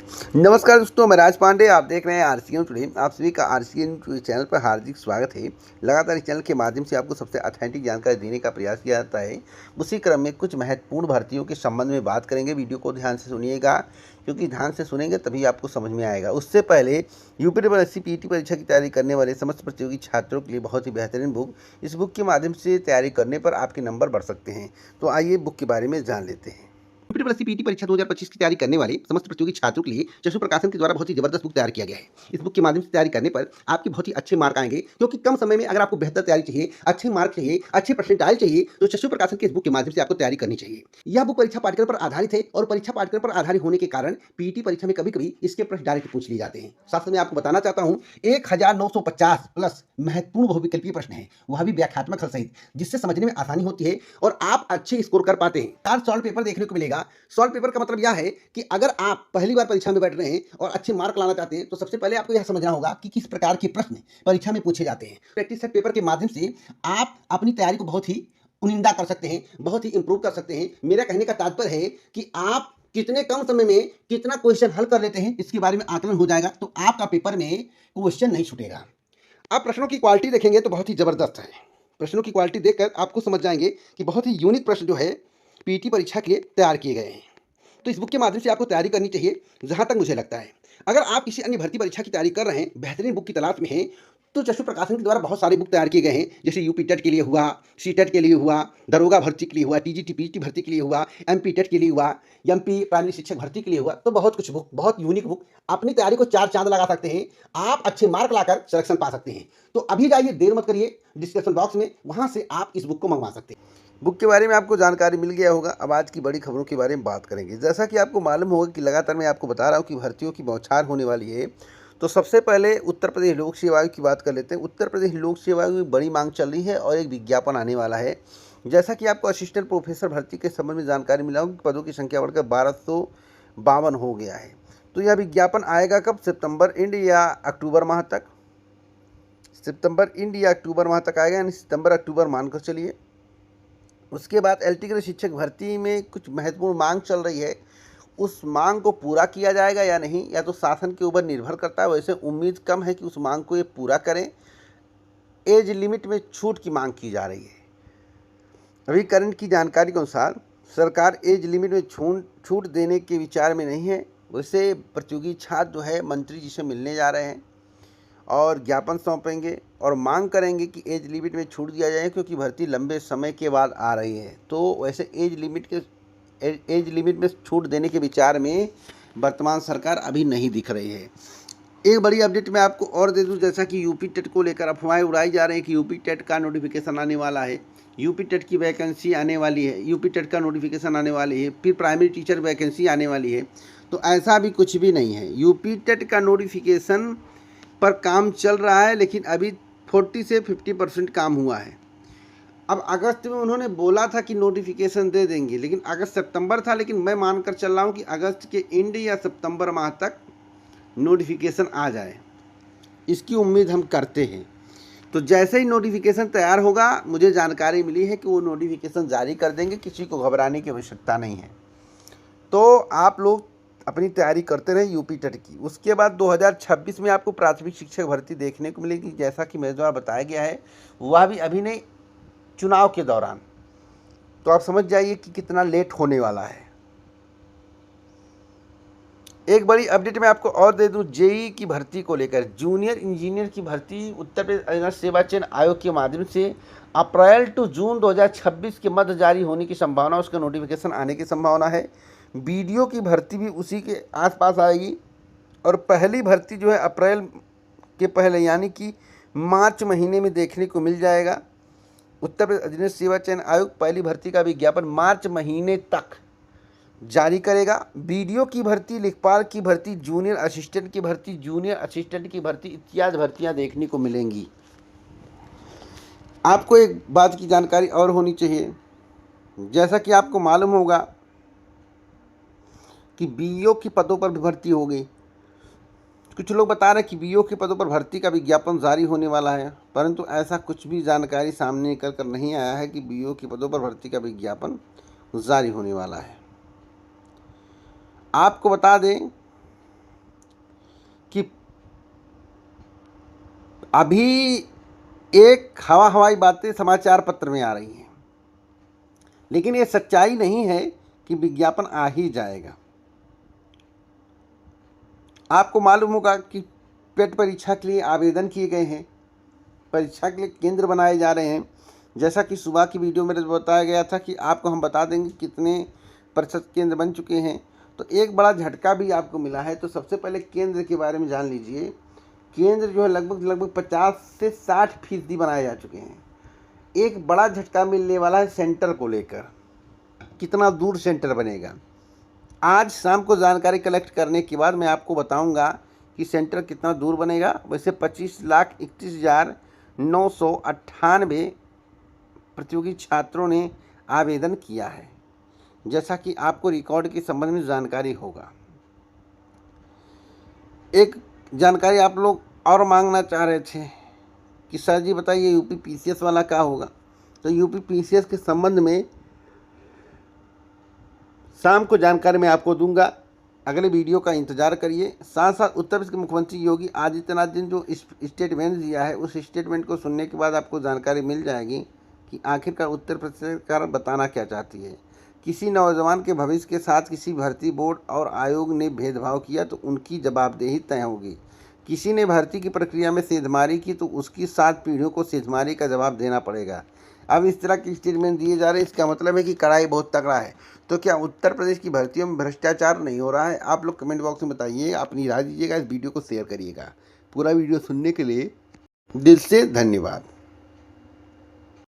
नमस्कार दोस्तों, मैं राज पांडे। आप देख रहे हैं आरसीएन टुडे। आप सभी का आरसीएन टुडे चैनल पर हार्दिक स्वागत है। लगातार इस चैनल के माध्यम से आपको सबसे ऑथेंटिक जानकारी देने का प्रयास किया जाता है। उसी क्रम में कुछ महत्वपूर्ण भर्तियों के संबंध में बात करेंगे। वीडियो को ध्यान से सुनिएगा, क्योंकि ध्यान से सुनेंगे तभी आपको समझ में आएगा। उससे पहले यूपी पीटी परीक्षा की तैयारी करने वाले समस्त प्रतियोगी छात्रों के लिए बहुत ही बेहतरीन बुक, इस बुक के माध्यम से तैयारी करने पर आपके नंबर बढ़ सकते हैं। तो आइए बुक के बारे में जान लेते हैं। पीटी परीक्षा 2025 की तैयारी करने वाले समस्त प्रतियोगी छात्रों के लिए चक्षु प्रकाशन के द्वारा बहुत ही जबरदस्त बुक तैयार किया गया है। इस बुक के माध्यम से तैयारी करने पर आपके बहुत ही अच्छे मार्क आएंगे, क्योंकि कम समय में अगर आपको बेहतर तैयारी चाहिए, अच्छे मार्क चाहिए, अच्छे परसेंटाइल चाहिए, तो चक्षु प्रकाशन के इस बुक के माध्यम से आपको तैयारी करनी चाहिए। यह बुक परीक्षा पाठ्यक्रम पर आधारित है और परीक्षा पाठ्यक्रम पर आधारित होने के कारण पीटी परीक्षा में कभी कभी इसके प्रश्न डायरेक्ट पूछ लिए जाते हैं। साथ ही मैं आपको बताना चाहता हूँ 1950 प्लस महत्वपूर्ण बहुविकल्पीय प्रश्न है, वह भी व्याख्यात्मक हल सहित, जिससे समझने में आसानी होती है और आप अच्छे स्कोर कर पाते हैं। 4 सॉल्व पेपर देखने को मिलेगा। सॉल्व पेपर का मतलब यह है कि अगर आप पहली बार परीक्षा में बैठ रहे हैं और अच्छे मार्क लाना चाहते हैं, तो सबसे पहले आपको यह समझना होगा कि किस प्रकार के प्रश्न परीक्षा में पूछे जाते हैं। प्रैक्टिस सेट पेपर के माध्यम से आप अपनी तैयारी को बहुत ही उनिंदा कर सकते हैं, बहुत ही इंप्रूव कर सकते हैं। मेरा कहने का तात्पर्य है कि आप कितने कम समय में कितना क्वेश्चन हल कर लेते हैं, इसके बारे में आकलन हो जाएगा, तो आपका पेपर में क्वेश्चन नहीं छूटेगा। आप प्रश्नों की क्वालिटी देखेंगे तो बहुत ही ज़बरदस्त है। प्रश्नों की क्वालिटी देखकर आपको समझ जाएंगे कि बहुत ही यूनिक प्रश्न जो है पीटी परीक्षा के लिए तैयार किए गए हैं। तो इस बुक के माध्यम से आपको तैयारी करनी चाहिए, जहाँ तक मुझे लगता है। अगर आप किसी अन्य भर्ती परीक्षा की तैयारी कर रहे हैं, बेहतरीन बुक की तलाश में हैं, तो चक्षु प्रकाशन के द्वारा बहुत सारे बुक तैयार किए गए हैं। जैसे यूपी टेट के लिए हुआ, सी टेट के लिए हुआ, दरोगा भर्ती के लिए हुआ, टीजीटी पीजीटी भर्ती के लिए हुआ, एमपी टेट के लिए हुआ, एमपी प्राइमरी शिक्षक भर्ती के लिए हुआ। तो बहुत कुछ बुक, बहुत यूनिक बुक, अपनी तैयारी को 4 चांद लगा सकते हैं। आप अच्छे मार्क लाकर सिलेक्शन पा सकते हैं। तो अभी जाइए, देर मत करिए, डिस्क्रिप्शन बॉक्स में वहाँ से आप इस बुक को मंगवा सकते हैं। बुक के बारे में आपको जानकारी मिल गया होगा। अब आज की बड़ी खबरों के बारे में बात करेंगे। जैसा कि आपको मालूम होगा कि लगातार मैं आपको बता रहा हूँ कि भर्तियों की बौछार होने वाली है। तो सबसे पहले उत्तर प्रदेश लोक सेवा आयोग की बात कर लेते हैं। उत्तर प्रदेश लोक सेवा आयोग में बड़ी मांग चल रही है और एक विज्ञापन आने वाला है। जैसा कि आपको असिस्टेंट प्रोफेसर भर्ती के संबंध में जानकारी मिला होगी, पदों की संख्या बढ़कर 1252 हो गया है। तो यह विज्ञापन आएगा कब? सितंबर एंड या अक्टूबर माह तक। सितंबर एंड या अक्टूबर माह तक आएगा, यानी सितंबर अक्टूबर मानकर चलिए। उसके बाद एलटी ग्रेड शिक्षक भर्ती में कुछ महत्वपूर्ण मांग चल रही है। उस मांग को पूरा किया जाएगा या नहीं, या तो शासन के ऊपर निर्भर करता है। वैसे उम्मीद कम है कि उस मांग को ये पूरा करें। एज लिमिट में छूट की मांग की जा रही है। अभी करंट की जानकारी के अनुसार सरकार एज लिमिट में छूट देने के विचार में नहीं है। वैसे प्रतियोगी छात्र जो है मंत्री जी से मिलने जा रहे हैं और ज्ञापन सौंपेंगे और मांग करेंगे कि एज लिमिट में छूट दिया जाए, क्योंकि भर्ती लंबे समय के बाद आ रही है। तो वैसे एज लिमिट में छूट देने के विचार में वर्तमान सरकार अभी नहीं दिख रही है। एक बड़ी अपडेट मैं आपको और दे दूं, जैसा कि यूपी टेट को लेकर अफवाहें उड़ाई जा रही हैं कि यूपी टेट का नोटिफिकेशन आने वाला है, यूपी टेट की वैकेंसी आने वाली है, यूपी टेट का नोटिफिकेशन आने वाली है, फिर प्राइमरी टीचर वैकेंसी आने वाली है। तो ऐसा भी कुछ भी नहीं है। यूपी टेट का नोटिफिकेशन पर काम चल रहा है, लेकिन अभी 40 से 50% काम हुआ है। अब अगस्त में उन्होंने बोला था कि नोटिफिकेशन दे देंगे, लेकिन अगस्त सितंबर था, लेकिन मैं मानकर चल रहा हूँ कि अगस्त के एंड या सितंबर माह तक नोटिफिकेशन आ जाए, इसकी उम्मीद हम करते हैं। तो जैसे ही नोटिफिकेशन तैयार होगा, मुझे जानकारी मिली है कि वो नोटिफिकेशन जारी कर देंगे। किसी को घबराने की आवश्यकता नहीं है। तो आप लोग अपनी तैयारी करते रहे यूपी टेट की। उसके बाद 2026 में आपको प्राथमिक शिक्षक भर्ती देखने को मिलेगी, जैसा कि मेरे द्वारा बताया गया है। वह भी अभी नहीं, चुनाव के दौरान। तो आप समझ जाइए कि कितना लेट होने वाला है। एक बड़ी अपडेट मैं आपको और दे दूं, जेई की भर्ती को लेकर। जूनियर इंजीनियर की भर्ती उत्तर प्रदेश सेवा चयन आयोग के माध्यम से अप्रैल टू जून 2026 के मध्य जारी होने की संभावना, उसका नोटिफिकेशन आने की संभावना है। बीडीओ की भर्ती भी उसी के आसपास आएगी और पहली भर्ती जो है अप्रैल के पहले, यानी कि मार्च महीने में देखने को मिल जाएगा। उत्तर प्रदेश सेवा चयन आयोग पहली भर्ती का विज्ञापन मार्च महीने तक जारी करेगा। बीडीओ की भर्ती, लेखपाल की भर्ती, जूनियर असिस्टेंट की भर्ती, जूनियर असिस्टेंट की भर्ती इत्यादि भर्तियां देखने को मिलेंगी। आपको एक बात की जानकारी और होनी चाहिए, जैसा कि आपको मालूम होगा कि बीईओ की पदों पर भी भर्ती होगी। कुछ लोग बता रहे हैं कि बीईओ के पदों पर भर्ती का विज्ञापन जारी होने वाला है, परंतु ऐसा कुछ भी जानकारी सामने निकल कर नहीं आया है कि बीईओ के पदों पर भर्ती का विज्ञापन जारी होने वाला है। आपको बता दें अभी एक हवाई बातें समाचार पत्र में आ रही हैं, लेकिन ये सच्चाई नहीं है कि विज्ञापन आ ही जाएगा। आपको मालूम होगा कि पेट परीक्षा के लिए आवेदन किए गए हैं, परीक्षा के लिए केंद्र बनाए जा रहे हैं। जैसा कि सुबह की वीडियो में बताया गया था कि आपको हम बता देंगे कितने प्रतिशत केंद्र बन चुके हैं। तो एक बड़ा झटका भी आपको मिला है। तो सबसे पहले केंद्र के बारे में जान लीजिए। केंद्र जो है लगभग 50 से 60% बनाए जा चुके हैं। एक बड़ा झटका मिलने वाला है सेंटर को लेकर, कितना दूर सेंटर बनेगा। आज शाम को जानकारी कलेक्ट करने के बाद मैं आपको बताऊंगा कि सेंटर कितना दूर बनेगा। वैसे 25,31,998 प्रतियोगी छात्रों ने आवेदन किया है, जैसा कि आपको रिकॉर्ड के संबंध में जानकारी होगा। एक जानकारी आप लोग और मांगना चाह रहे थे कि सर जी बताइए यूपी पीसीएस वाला क्या होगा। तो यूपी पीसीएस के संबंध में शाम को जानकारी मैं आपको दूंगा। अगले वीडियो का इंतजार करिए। साथ साथ उत्तर प्रदेश के मुख्यमंत्री योगी आदित्यनाथ जी ने जो स्टेटमेंट दिया है, उस स्टेटमेंट को सुनने के बाद आपको जानकारी मिल जाएगी कि आखिरकार उत्तर प्रदेश सरकार बताना क्या चाहती है। किसी नौजवान के भविष्य के साथ किसी भर्ती बोर्ड और आयोग ने भेदभाव किया तो उनकी जवाबदेही तय होगी। किसी ने भर्ती की प्रक्रिया में सेंधमारी की तो उसकी 7 पीढ़ियों को सेंधमारी का जवाब देना पड़ेगा। अब इस तरह के स्टेटमेंट दिए जा रहे हैं, इसका मतलब है कि कड़ाई बहुत तगड़ा है। तो क्या उत्तर प्रदेश की भर्तियों में भ्रष्टाचार नहीं हो रहा है? आप लोग कमेंट बॉक्स में बताइए, अपनी राय दीजिएगा, इस वीडियो को शेयर करिएगा। पूरा वीडियो सुनने के लिए दिल से धन्यवाद।